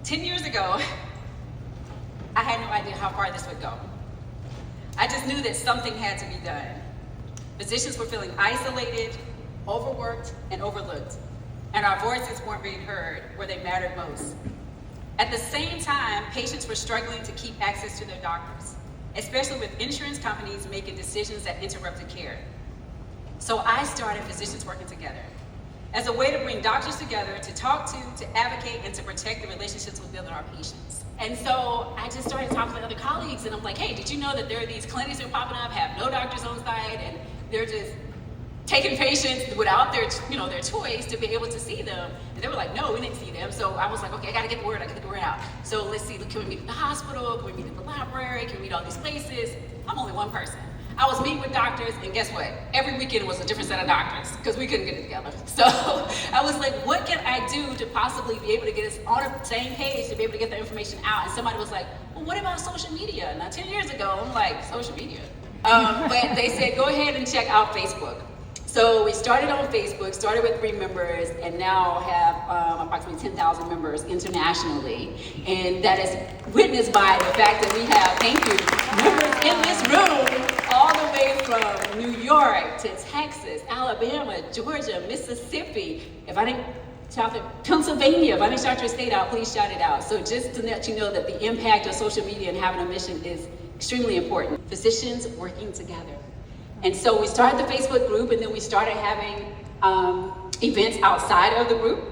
10 years ago, I had no idea how far this would go. I just knew that something had to be done. Physicians were feeling isolated, overworked, and overlooked, and our voices weren't being heard where they mattered most. At the same time, patients were struggling to keep access to their doctors, especially with insurance companies making decisions that interrupted care. So I started Physicians Working Together as a way to bring doctors together to talk to advocate, and to protect the relationships we build with our patients. And so I just started talking to other colleagues, and I'm like, hey, did you know that there are these clinics that are popping up, have no doctors on site, and they're just taking patients without their choice to be able to see them? And they were like, no, we didn't see them. So I was like, okay, I gotta get the word out. So let's see, can we meet at the hospital? Can we meet at the library? Can we meet all these places? I'm only one person. I was meeting with doctors, and guess what? Every weekend was a different set of doctors because we couldn't get it together. So I was like, what can I do to possibly be able to get us on the same page to be able to get the information out? And somebody was like, well, what about social media? Now, 10 years ago, I'm like, social media? But they said, go ahead and check out Facebook. So we started on Facebook, started with 3 members, and now have approximately 10,000 members internationally. And that is witnessed by the fact that we have, thank you, members in this room, all the way from New York to Texas, Alabama, Georgia, Mississippi. If I didn't shout it, Pennsylvania, if I didn't shout your state out, please shout it out. So just to let you know that the impact of social media and having a mission is extremely important. Physicians working together. And so we started the Facebook group, and then we started having events outside of the group.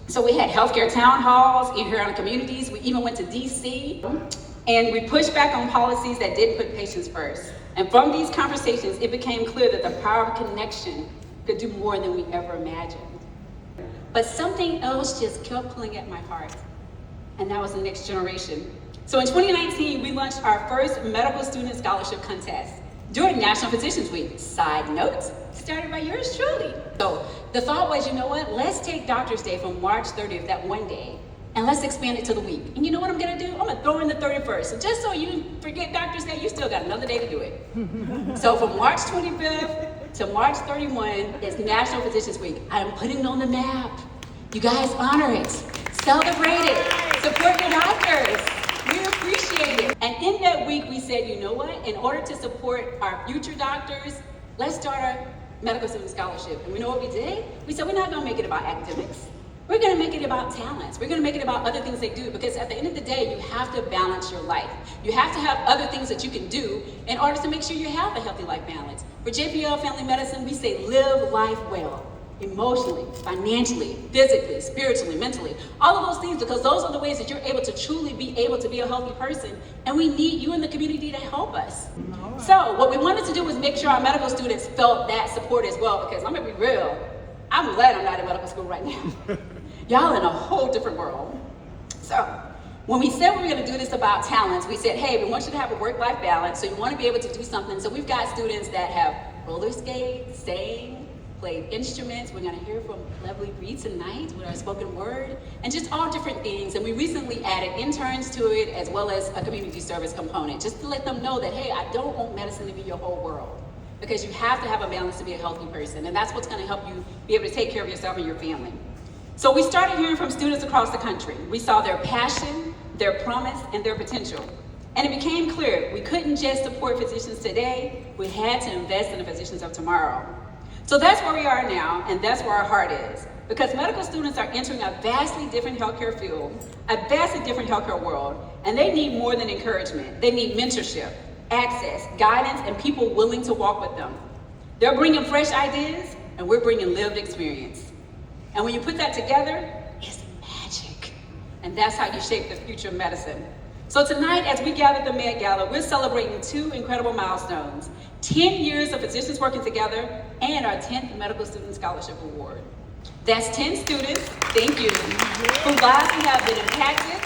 So we had healthcare town halls in here in communities. We even went to DC, and we pushed back on policies that didn't put patients first. And from these conversations, it became clear that the power of connection could do more than we ever imagined. But something else just kept pulling at my heart, and that was the next generation. So in 2019, we launched our first medical student scholarship contest during National Physicians Week. Side note, started by yours truly. So the thought was, you know what, let's take Doctor's Day from March 30th, that one day, and let's expand it to the week. And you know what I'm gonna do? I'm gonna throw in the 31st. So just so you forget Doctor's Day, you still got another day to do it. So from March 25th to March 31 is National Physicians Week. I'm putting it on the map. You guys honor it, celebrate it, support your doctors. We appreciate it. And in that week, we said, you know what? In order to support our future doctors, let's start our medical student scholarship. And we know what we did? We said, we're not gonna make it about academics. We're gonna make it about talents. We're gonna make it about other things they do, because at the end of the day, you have to balance your life. You have to have other things that you can do in order to make sure you have a healthy life balance. For JPL Family Medicine, we say live life well. Emotionally, financially, physically, spiritually, mentally, all of those things, because those are the ways that you're able to truly be able to be a healthy person, and we need you in the community to help us. Right. So what we wanted to do was make sure our medical students felt that support as well, because I'm gonna be real, I'm glad I'm not in medical school right now. Y'all in a whole different world. So when we said we were gonna do this about talents, we said, hey, we want you to have a work-life balance, so you wanna be able to do something. So we've got students that have roller skates, sang, played instruments. We're gonna hear from Lovely Reed tonight with our spoken word, and just all different things. And we recently added interns to it, as well as a community service component, just to let them know that, hey, I don't want medicine to be your whole world, because you have to have a balance to be a healthy person, and that's what's gonna help you be able to take care of yourself and your family. So we started hearing from students across the country. We saw their passion, their promise, and their potential. And it became clear we couldn't just support physicians today, we had to invest in the physicians of tomorrow. So that's where we are now, and that's where our heart is. Because medical students are entering a vastly different healthcare field, a vastly different healthcare world, and they need more than encouragement. They need mentorship, access, guidance, and people willing to walk with them. They're bringing fresh ideas, and we're bringing lived experience. And when you put that together, it's magic. And that's how you shape the future of medicine. So tonight, as we gather at the MED Gala, we're celebrating 2 incredible milestones: 10 years of physicians working together, and our 10th Medical Student Scholarship Award. That's 10 students, thank you, whose lives we have been impacted,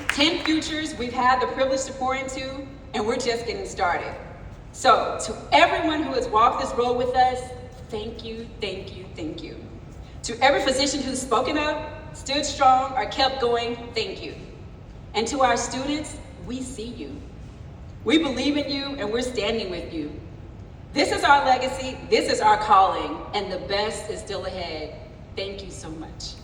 10 futures we've had the privilege to pour into, and we're just getting started. So to everyone who has walked this road with us, thank you, thank you, thank you. To every physician who's spoken up, stood strong, or kept going, thank you. And to our students, we see you. We believe in you, and we're standing with you. This is our legacy, this is our calling, and the best is still ahead. Thank you so much.